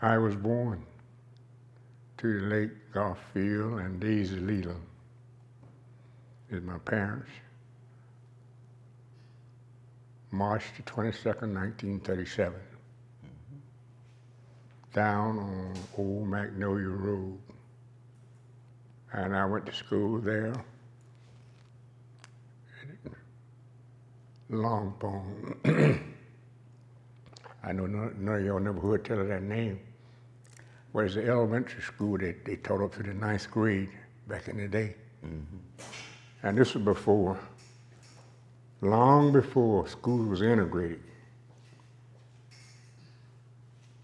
I was born to the late Garfield and Daisy Leland is my parents. March the 22nd, 1937. Down on Old Magnolia Road. And I went to school there. Long Pond. I know none of y'all never heard tell of that name. Well, it's the elementary school that they taught up to the 9th grade back in the day. And this was before, long before school was integrated.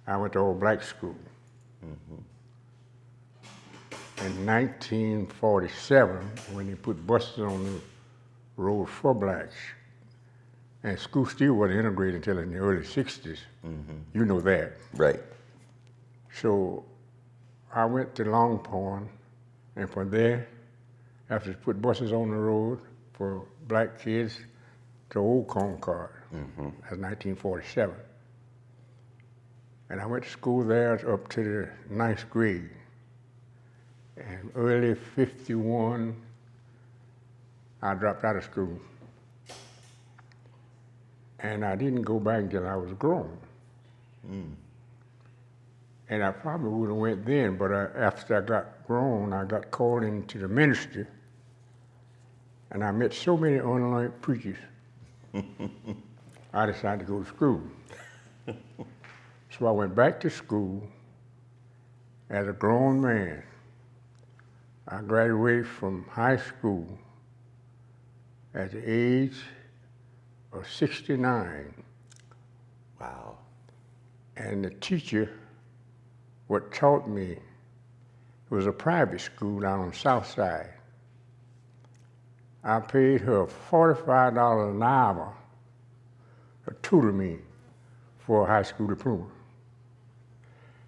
I went to all-black school. In 1947, when they put buses on the road for blacks, and school still wasn't integrated until in the early 60s. You know that. Right. So I went to Long Pond, and from there, after they put buses on the road for black kids, to Old Concord. That's 1947. And I went to school there up to the 9th grade. And early 51, I dropped out of school. And I didn't go back until I was grown. And I probably would have went then, but after I got grown, I got called into the ministry. And I met so many unlearned preachers. I decided to go to school. So I went back to school as a grown man. I graduated from high school at the age of 69. Wow. And the teacher, what taught me, it was a private school down on the South Side. I paid her $45 an hour to tutor me for a high school diploma.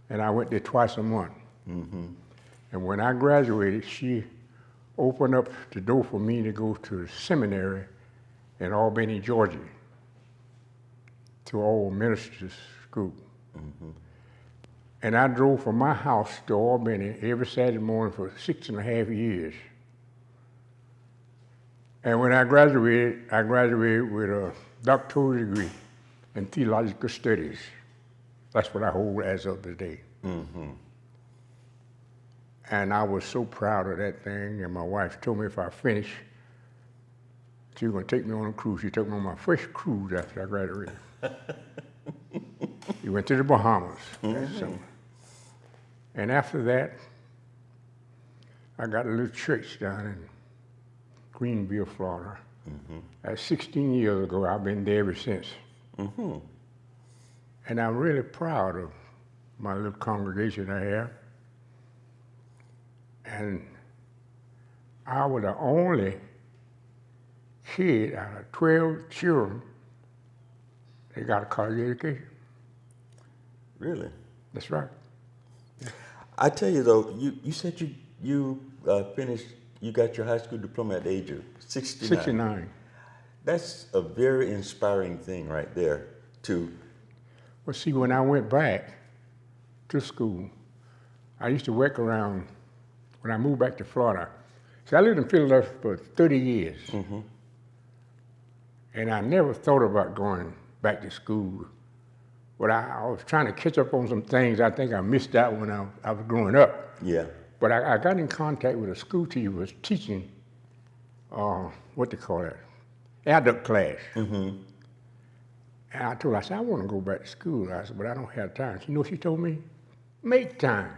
And I went there twice a month. And when I graduated, she opened up the door for me to go to the seminary in Albany, Georgia, to all ministers' school. And I drove from my house to Albany every Saturday morning for 6.5 years. And when I graduated with a doctoral degree in theological studies. That's what I hold as of today. And I was so proud of that thing, and my wife told me if I finished, she was going to take me on a cruise. She took me on my first cruise after I graduated. We went to the Bahamas that summer. And after that, I got a little church down in Greenville, Florida. That's 16 years ago. I've been there ever since. And I'm really proud of my little congregation I have. And I was the only kid out of 12 children that got a college education. Really? That's right. I tell you though, you said you finished, you got your high school diploma at the age of 69. 69. That's a very inspiring thing right there to... Well, see, when I went back to school, I used to work around, when I moved back to Florida. See, I lived in Philadelphia for 30 years. And I never thought about going back to school. But I was trying to catch up on some things I think I missed out when I was growing up. Yeah. But I got in contact with a school teacher who was teaching, what they call that, adult class. And I told her, I said, I want to go back to school. I said, but I don't have time. You know what she told me? Make time.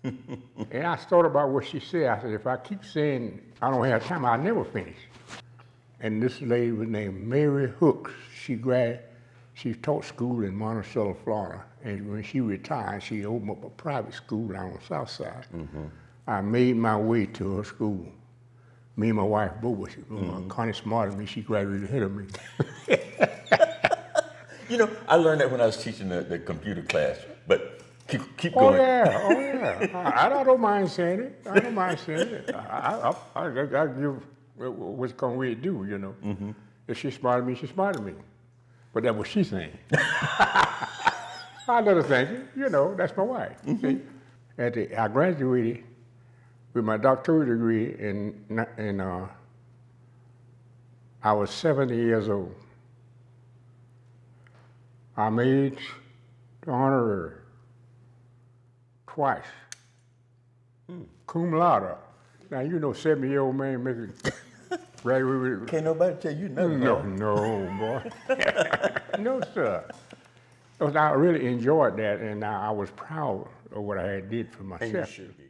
And I thought about what she said. I said, if I keep saying I don't have time, I'll never finish. And this lady was named Mary Hooks. She taught school in Monticello, Florida. And when she retired, she opened up a private school down on the South Side. I made my way to her school. Me and my wife both was Connie smarter than me. She graduated ahead of me. You know, I learned that when I was teaching the computer class, but keep going. Oh yeah. I don't mind saying it. I don't mind saying it. I give what's going to do, you know. If she's smarter than me, she's smarter than me. But that's what she's saying. I let her thank you. You know, that's my wife. See? I graduated with my doctoral degree I was 70 years old. I made the honorary twice, cum laude. Now, you know, 70-year-old man making graduate with. Can't nobody tell you nothing. No, huh? no, boy. No, sir. 'Cause I really enjoyed that, and I was proud of what I had did for And you myself. should be.